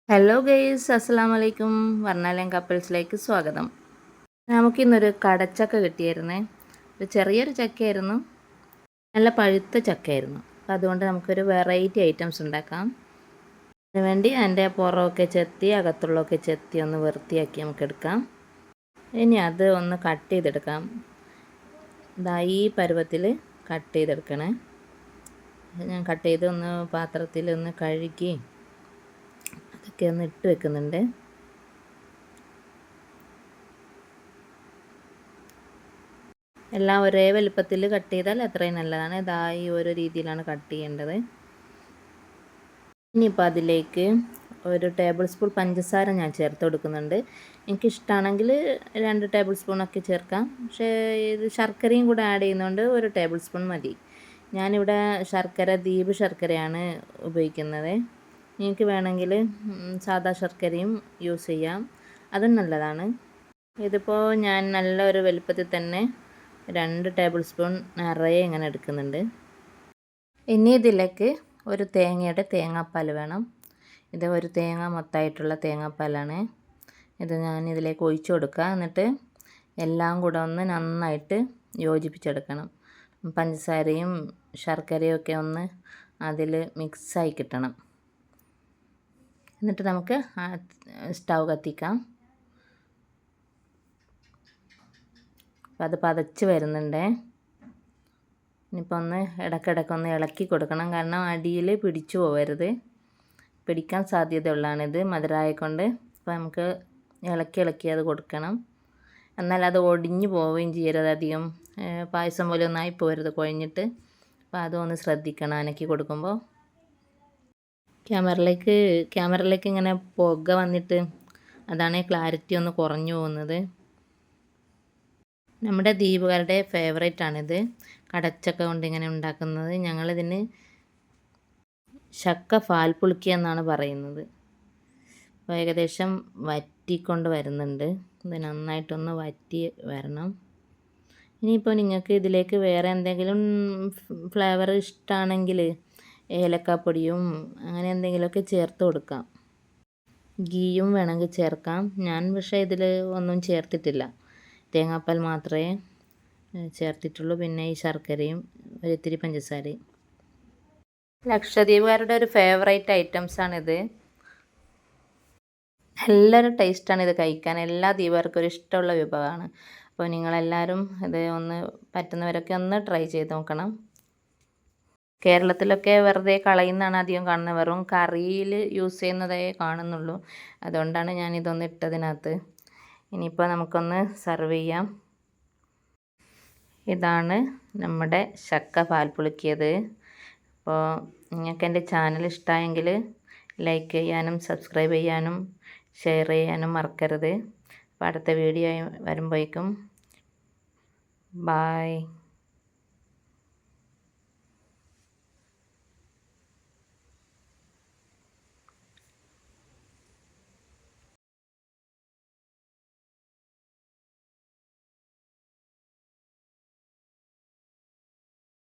Hello guys, അസ്സലാമു അലൈക്കും. വർണ്ണാലയം കപ്പിൾസിലേക്ക് സ്വാഗതം. നമുക്കിന്നൊരു കടച്ചക്ക കിട്ടിയായിരുന്നേ. ഒരു ചെറിയൊരു ചക്കയായിരുന്നു, നല്ല പഴുത്ത ചക്കയായിരുന്നു. അപ്പം അതുകൊണ്ട് നമുക്കൊരു വെറൈറ്റി ഐറ്റംസ് ഉണ്ടാക്കാം. അതിനുവേണ്ടി അതിൻ്റെ പുറമൊക്കെ ചെത്തി അകത്തുള്ളതൊക്കെ ചെത്തി ഒന്ന് വൃത്തിയാക്കി നമുക്ക് എടുക്കാം. ഇനി അത് ഒന്ന് കട്ട് ചെയ്തെടുക്കാം. ഇതാ ഈ പരുവത്തിൽ കട്ട് ചെയ്തെടുക്കണേ. ഞാൻ കട്ട് ചെയ്ത് ഒന്ന് പാത്രത്തിൽ ഒന്ന് കഴുകി അതൊക്കെ ഒന്ന് ഇട്ട് വെക്കുന്നുണ്ട്. എല്ലാം ഒരേ വലുപ്പത്തിൽ കട്ട് ചെയ്താൽ അത്രയും നല്ലതാണ്. ഇതാ ഈ ഒരു രീതിയിലാണ് കട്ട് ചെയ്യേണ്ടത്. ഇനിയിപ്പോൾ അതിലേക്ക് ഒരു ടേബിൾ സ്പൂൺ പഞ്ചസാര ഞാൻ ചേർത്ത് കൊടുക്കുന്നുണ്ട്. എനിക്കിഷ്ടമാണെങ്കിൽ 2 ടേബിൾ സ്പൂണൊക്കെ ചേർക്കാം. പക്ഷേ ഇത് ശർക്കരയും കൂടെ ആഡ് ചെയ്യുന്നതുകൊണ്ട് 1 ടേബിൾ സ്പൂൺ മതി. ഞാനിവിടെ ശർക്കര ദ്വീപ് ശർക്കരയാണ് ഉപയോഗിക്കുന്നത്. നിങ്ങൾക്ക് വേണമെങ്കിൽ സാദാ ശർക്കരയും യൂസ് ചെയ്യാം, അതും നല്ലതാണ്. ഇതിപ്പോൾ ഞാൻ നല്ലൊരു വലുപ്പത്തിൽ തന്നെ 2 ടേബിൾ സ്പൂൺ നിറയെ ഇങ്ങനെ എടുക്കുന്നുണ്ട്. ഇനി ഇതിലേക്ക് ഒരു തേങ്ങയുടെ തേങ്ങാപ്പാൽ വേണം. ഇത് ഒരു തേങ്ങ മൊത്തമായിട്ടുള്ള തേങ്ങാപ്പാലാണ്. ഇത് ഞാൻ ഇതിലേക്ക് ഒഴിച്ചു കൊടുക്കുക. എന്നിട്ട് എല്ലാം കൂടെ ഒന്ന് നന്നായിട്ട് യോജിപ്പിച്ചെടുക്കണം. പഞ്ചസാരയും ശർക്കരയും ഒക്കെ ഒന്ന് അതിൽ മിക്സായി കിട്ടണം. എന്നിട്ട് നമുക്ക് സ്റ്റൗ കത്തിക്കാം. അപ്പം അത് പതച്ച് വരുന്നുണ്ട്. ഇനിയിപ്പോൾ ഒന്ന് ഇടയ്ക്കിടയ്ക്കൊന്ന് ഇളക്കി കൊടുക്കണം, കാരണം അടിയിൽ പിടിച്ചു പോകരുത്. പിടിക്കാൻ സാധ്യതയുള്ളതാണിത് മധുരമായതുകൊണ്ട്. അപ്പോൾ നമുക്ക് ഇളക്കി അത് കൊടുക്കണം. എന്നാൽ അത് ഒടിഞ്ഞു പോവുകയും ചെയ്യരുത്, അധികം പായസം പോലെ ഒന്നായി പോകരുത് കുഴഞ്ഞിട്ട്. അപ്പോൾ അതൊന്ന് ശ്രദ്ധിക്കണം അനക്കി കൊടുക്കുമ്പോൾ. ക്യാമറയിലേക്ക് ഇങ്ങനെ പുക വന്നിട്ട് അതാണ് ക്ലാരിറ്റി ഒന്ന് കുറഞ്ഞു പോകുന്നത്. നമ്മുടെ ദ്വീപുകാരുടെ ഫേവറേറ്റാണിത്, കടച്ചക്ക കൊണ്ട് ഇങ്ങനെ ഉണ്ടാക്കുന്നത്. ഞങ്ങളിതിന് ചക്ക പാൽപ്പുളിക്ക എന്നാണ് പറയുന്നത്. അപ്പോൾ ഏകദേശം വറ്റിക്കൊണ്ട് വരുന്നുണ്ട്. ഇത് നന്നായിട്ടൊന്ന് വറ്റി വരണം. ഇനിയിപ്പോൾ നിങ്ങൾക്ക് ഇതിലേക്ക് വേറെ എന്തെങ്കിലും ഫ്ലേവർ ഇഷ്ടമാണെങ്കിൽ ഏലക്കാപ്പൊടിയും അങ്ങനെ എന്തെങ്കിലുമൊക്കെ ചേർത്ത് കൊടുക്കാം. ഗീയും വേണമെങ്കിൽ ചേർക്കാം. ഞാൻ പക്ഷേ ഇതിൽ ഒന്നും ചേർത്തിട്ടില്ല, തേങ്ങാപ്പാൽ മാത്രമേ ചേർത്തിട്ടുള്ളൂ. പിന്നെ ഈ ശർക്കരയും ഒരിത്തിരി പഞ്ചസാരയും. ലക്ഷദ്വീപുകാരുടെ ഒരു ഫേവറേറ്റ് ഐറ്റംസാണിത്. നല്ലൊരു ടേസ്റ്റാണ് ഇത് കഴിക്കാൻ. എല്ലാ ദ്വീപുകാർക്കും ഒരു ഇഷ്ടമുള്ള വിഭവമാണ്. അപ്പോൾ നിങ്ങളെല്ലാവരും ഇത് ഒന്ന് പറ്റുന്നവരൊക്കെ ഒന്ന് ട്രൈ ചെയ്ത് നോക്കണം. കേരളത്തിലൊക്കെ വെറുതെ കളയുന്നതാണ് അധികം കാണുന്നത്, വെറും കറിയിൽ യൂസ് ചെയ്യുന്നതേ കാണുന്നുള്ളൂ. അതുകൊണ്ടാണ് ഞാനിതൊന്ന് ഇട്ടതിനകത്ത്. ഇനിയിപ്പോൾ നമുക്കൊന്ന് സെർവ് ചെയ്യാം. ഇതാണ് നമ്മുടെ ചക്ക പാൽപ്പുളിക്കിയത്. അപ്പോൾ നിങ്ങൾക്ക് എൻ്റെ ചാനൽ ഇഷ്ടമായെങ്കിൽ ലൈക്ക് ചെയ്യാനും സബ്സ്ക്രൈബ് ചെയ്യാനും ഷെയർ ചെയ്യാനും മറക്കരുത്. അപ്പോൾ അടുത്ത വീഡിയോ വരുമ്പോഴേക്കും ബായ്.